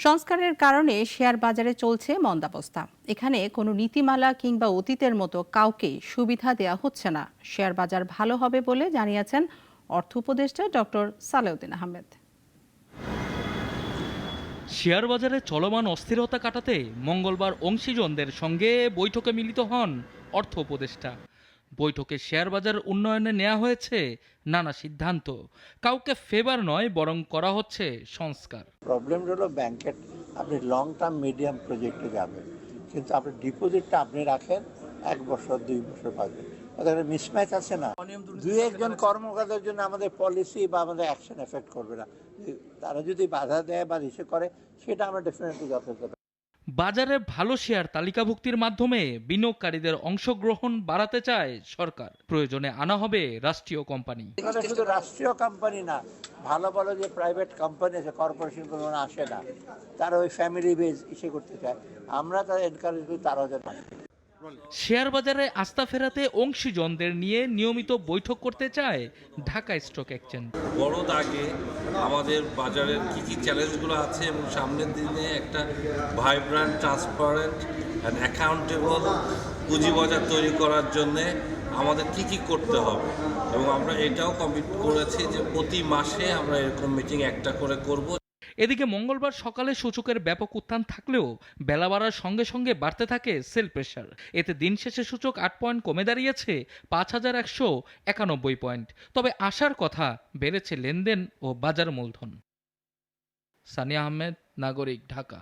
সংস্কারের কারণে শেয়ার বাজারে চলছে মন্দাবস্থা। এখানে কোনো নীতিমালা কিংবা অতীতের মতো কাউকে সুবিধা দেওয়া হচ্ছে না। শেয়ার বাজার ভালো হবে বলে জানিয়েছেন অর্থ উপদেষ্টা ডক্টর সালেউদ্দিন আহমেদ। শেয়ার বাজারে চলমান অস্থিরতা কাটাতে মঙ্গলবার অংশীজনদের সঙ্গে বৈঠকে মিলিত হন অর্থ উপদেষ্টা। বৈঠকে শেয়ার বাজার উন্নয়নে নেওয়া হয়েছে নানা সিদ্ধান্ত। কাউকে ফেভার নয়, বরং করা হচ্ছে সংস্কার। প্রবলেম হলো ব্যাংকের আপনি লং টার্ম মিডিয়াম প্রজেক্টে যাবেন, কিন্তু আপনি ডিপোজিটটা আপনি রাখেন 1 বছর 2 বছর পাবেন। ওদের মিসম্যাচ আছে না। দুই একজন কর্মকর্তার জন্য আমাদের পলিসি বা আমাদের অ্যাকশন এফেক্ট করবে না। তারা যদি বাধা দেয় বা ইসে করে, সেটা আমরা ডেফিনেটলি যথেষ্ট। বাজারে ভালো শেয়ার তালিকাভুক্তির মাধ্যমে বিনিয়োগকারীদের অংশগ্রহণ বাড়াতে চায় সরকার। প্রয়োজনে আনা হবে রাষ্ট্রীয় কোম্পানি। এখানে শুধু রাষ্ট্রীয় কোম্পানি না, ভালো ভালো যে প্রাইভেট কোম্পানি আছে, কর্পোরেশন কোনো আসে না, তারা ওই ফ্যামিলি বেজ ইসে করতে চায়। আমরা তারা এনকারেজ করি, তারাও যেন আসে। শেয়ার বাজারে আস্থা ফেরাতে অংশীজনদের নিয়ে নিয়মিত বৈঠক করতে চায় ঢাকা স্টক এক্সচেঞ্জ। বড় দাগে আমাদের বাজারের কী কী চ্যালেঞ্জগুলো আছে এবং সামনের দিনে একটা ভাইব্রান্ট, ট্রান্সপারেন্ট অ্যান্ড অ্যাকাউন্টেবল পুঁজিবাজার তৈরি করার জন্যে আমাদের কি কি করতে হবে, এবং আমরা এটাও কমিট করেছি যে প্রতি মাসে আমরা এরকম মিটিং একটা করে করব। এদিকে মঙ্গলবার সকালে সূচকের ব্যাপক উত্থান থাকলেও বেলা বাড়ার সঙ্গে সঙ্গে বাড়তে থাকে সেল প্রেসার। এতে দিন শেষে সূচক 8 পয়েন্ট কমে দাঁড়িয়েছে 5191 পয়েন্ট। তবে আশার কথা, বেড়েছে লেনদেন ও বাজার মূলধন। সানিয়া আহমেদ, নাগরিক, ঢাকা।